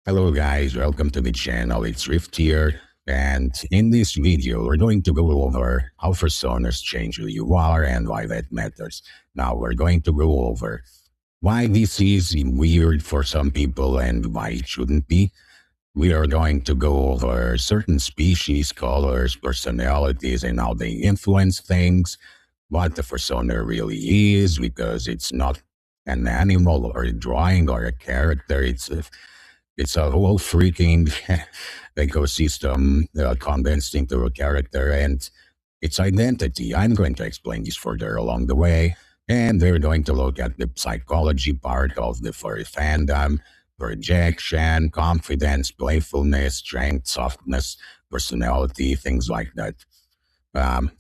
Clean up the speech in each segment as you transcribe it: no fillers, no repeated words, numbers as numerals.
Hello guys, welcome to the channel. It's Rift here, and in this video we're going to go over how Fursonas change who you are and why that matters. Now we're going to go over why this is weird for some people and why it shouldn't be. We are going to go over certain species, colors, personalities, and how they influence things, what the Fursona really is, because it's not an animal or a drawing or a character. It's a whole freaking ecosystem condensed into a character and its identity. I'm going to explain this further along the way, and we're going to look at the psychology part of the furry fandom, projection, confidence, playfulness, strength, softness, personality, things like that.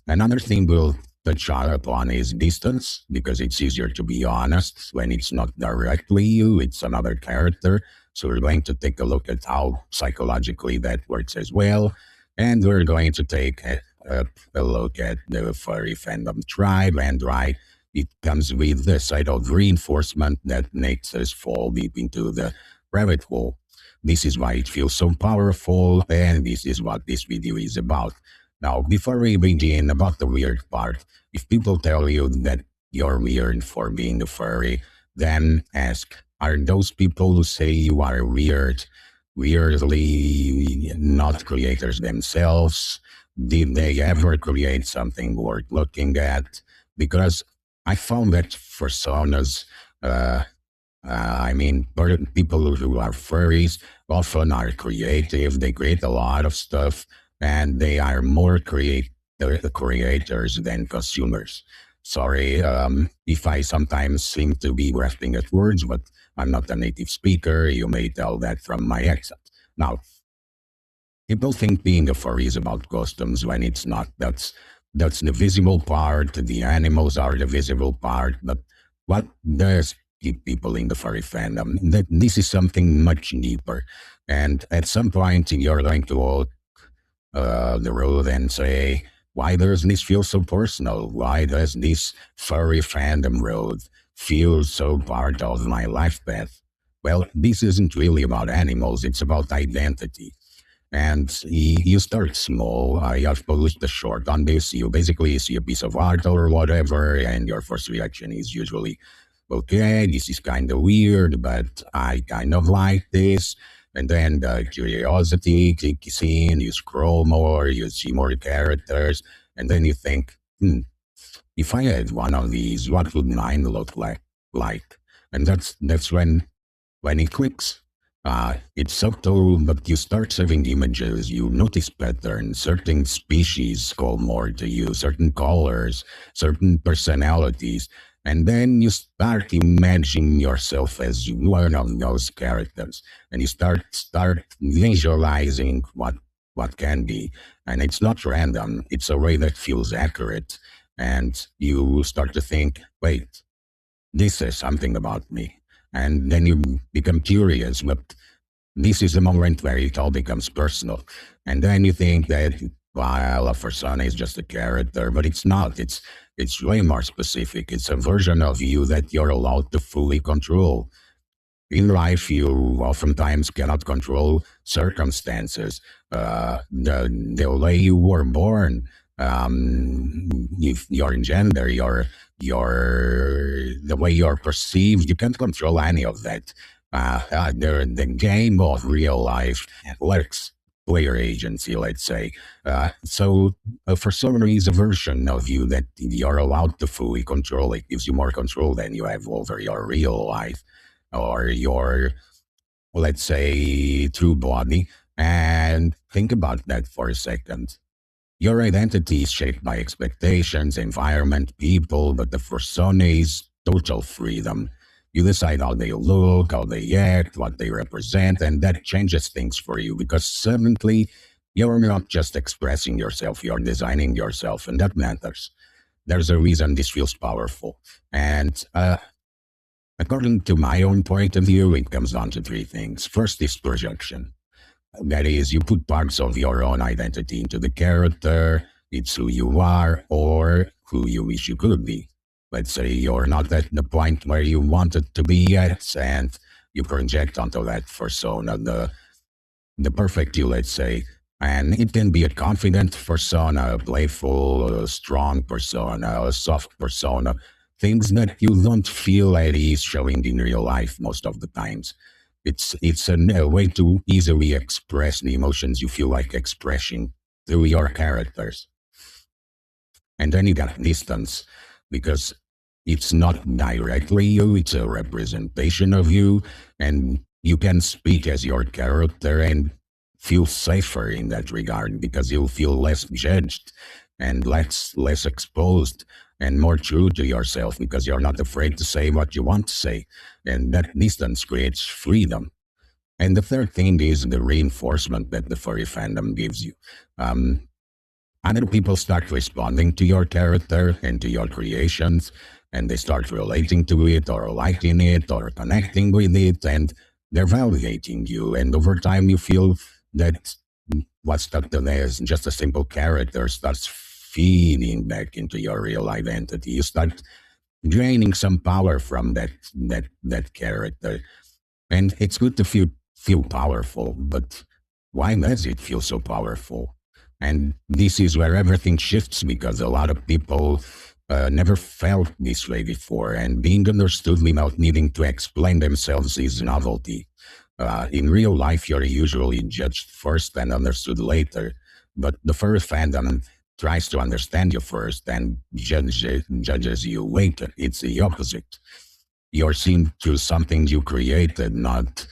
Another thing we'll touch upon is distance, because it's easier to be honest when it's not directly you, it's another character. So we're going to take a look at how psychologically that works as well. And we're going to take a look at the furry fandom tribe and why it comes with the side of reinforcement that makes us fall deep into the rabbit hole. This is why it feels so powerful, and this is what this video is about. Now, before we begin about the weird part, if people tell you that you're weird for being a furry, then ask, are those people who say you are weird, weirdly not creators themselves? Did they ever create something worth looking at? Because I found that personas, people who are furries often are creative. They create a lot of stuff, and they are more creators than consumers. Sorry if I sometimes seem to be grasping at words, but I'm not a native speaker. You may tell that from my accent. Now, people think being a furry is about costumes when it's not. That's the visible part. The animals are the visible part. But what does keep people in the furry fandom? That this is something much deeper. And at some point, you're going to walk the road and say, why does this feel so personal? Why does this furry fandom road feel so part of my life path? Well, this isn't really about animals, it's about identity. And you start small. I have published a short on this. You basically see a piece of art or whatever, and your first reaction is usually, okay, this is kind of weird, but I kind of like this. And then the curiosity kicks in, you scroll more, you see more characters, and then you think, if I had one of these, what would mine look like? And that's when it clicks. It's subtle, but you start saving images, you notice patterns, certain species call more to you, certain colors, certain personalities, and then you start imagining yourself as one of those characters, and you start visualizing what can be. And it's not random, it's a way that feels accurate. And you start to think, wait, this says something about me. And then you become curious, but this is the moment where it all becomes personal. And then you think that, well, a Fursona is just a character, but it's not. It's way more specific. It's a version of you that you're allowed to fully control. In life, you oftentimes cannot control circumstances, the way you were born, if your gender, the way you're perceived. You can't control any of that. The game of real life lacks player agency, let's say. So for some reason, a version of you that you're allowed to fully control, it gives you more control than you have over your real life or your, let's say, true body. And think about that for a second. Your identity is shaped by expectations, environment, people, but the persona is total freedom. You decide how they look, how they act, what they represent, and that changes things for you because suddenly you're not just expressing yourself, you're designing yourself, and that matters. There's a reason this feels powerful. And according to my own point of view, it comes down to three things. First is projection. That is, you put parts of your own identity into the character. It's who you are or who you wish you could be. Let's say you're not at the point where you wanted to be yet, and you project onto that Fursona, the perfect you, let's say. And it can be a confident persona, a playful, a strong persona, a soft persona, things that you don't feel at ease showing in real life most of the times. It's a way to easily express the emotions you feel like expressing through your characters. And then you got distance because it's not directly you, it's a representation of you, and you can speak as your character and feel safer in that regard because you'll feel less judged and less exposed and more true to yourself because you're not afraid to say what you want to say. And that distance creates freedom. And the third thing is the reinforcement that the furry fandom gives you. Um, Other people start responding to your character and to your creations, and they start relating to it or liking it or connecting with it, and they're validating you. And over time, you feel that what started as just a simple character starts feeding back into your real identity. You start draining some power from that character, and it's good to feel powerful, but why does it feel so powerful? And this is where everything shifts because a lot of people never felt this way before, and being understood without needing to explain themselves is novelty. In real life, you're usually judged first and understood later, but the furry fandom tries to understand you first and judges you later. It's the opposite. You're seen through something you created, not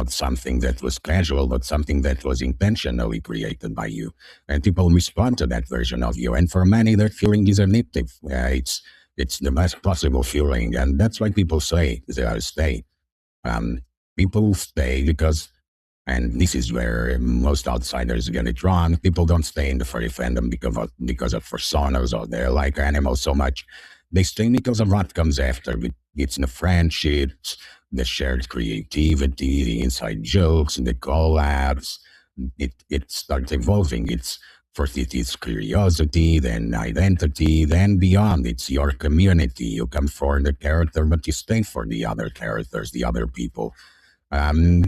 something that was casual, but something that was intentionally created by you. And people respond to that version of you. And for many, that feeling is addictive. It's the best possible feeling, and that's why people say they stay. Um, People stay because, and this is where most outsiders get it wrong. People don't stay in the furry fandom because of personas or they like animals so much. They stay because of what comes after. It's the friendships, the shared creativity, the inside jokes, the collabs. It starts evolving. It's first it is curiosity, then identity, then beyond. It's your community. You come for the character, but you stay for the other characters, the other people. Um,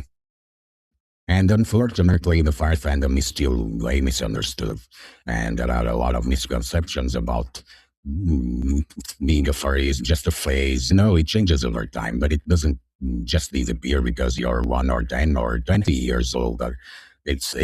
and unfortunately, the fire fandom is still way misunderstood, and there are a lot of misconceptions about being a furry is just a phase. No, it changes over time, but it doesn't just disappear because you're 1 or 10 or 20 years old. It's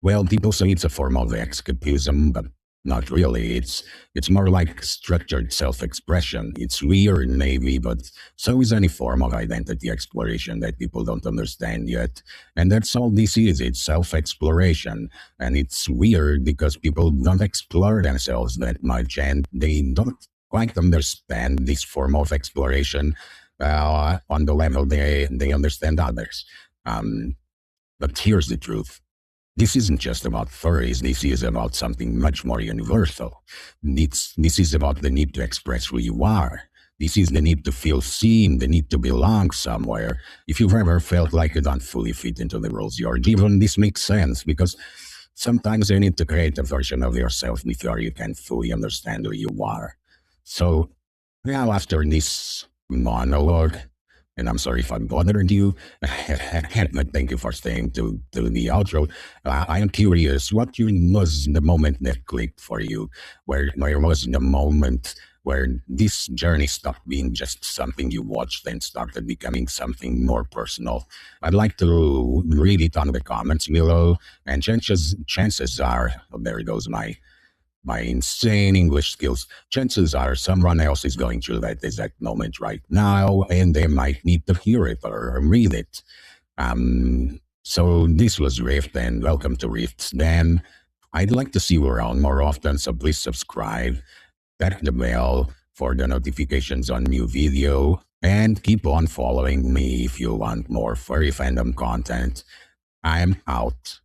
well, people say it's a form of escapism, but not really. It's more like structured self-expression. It's weird, maybe, but so is any form of identity exploration that people don't understand yet. And that's all this is. It's self-exploration. And it's weird because people don't explore themselves that much and they don't quite understand this form of exploration on the level they understand others. But here's the truth. This isn't just about furries. This is about something much more universal. This is about the need to express who you are. This is the need to feel seen, the need to belong somewhere. If you've ever felt like you don't fully fit into the roles you're given, this makes sense because sometimes you need to create a version of yourself before you can fully understand who you are. So now after this monologue, and I'm sorry if I'm bothering you, but thank you for staying to the outro. I am curious, what was the moment that clicked for you? Where was the moment where this journey stopped being just something you watched and started becoming something more personal? I'd like to read it on the comments below, and chances are, oh, there goes my insane English skills. Chances are someone else is going through that exact moment right now, and they might need to hear it or read it. So this was Rift, and welcome to Rift's Den. I'd like to see you around more often, so please subscribe, tap the bell for the notifications on new video, and keep on following me if you want more furry fandom content. I'm out.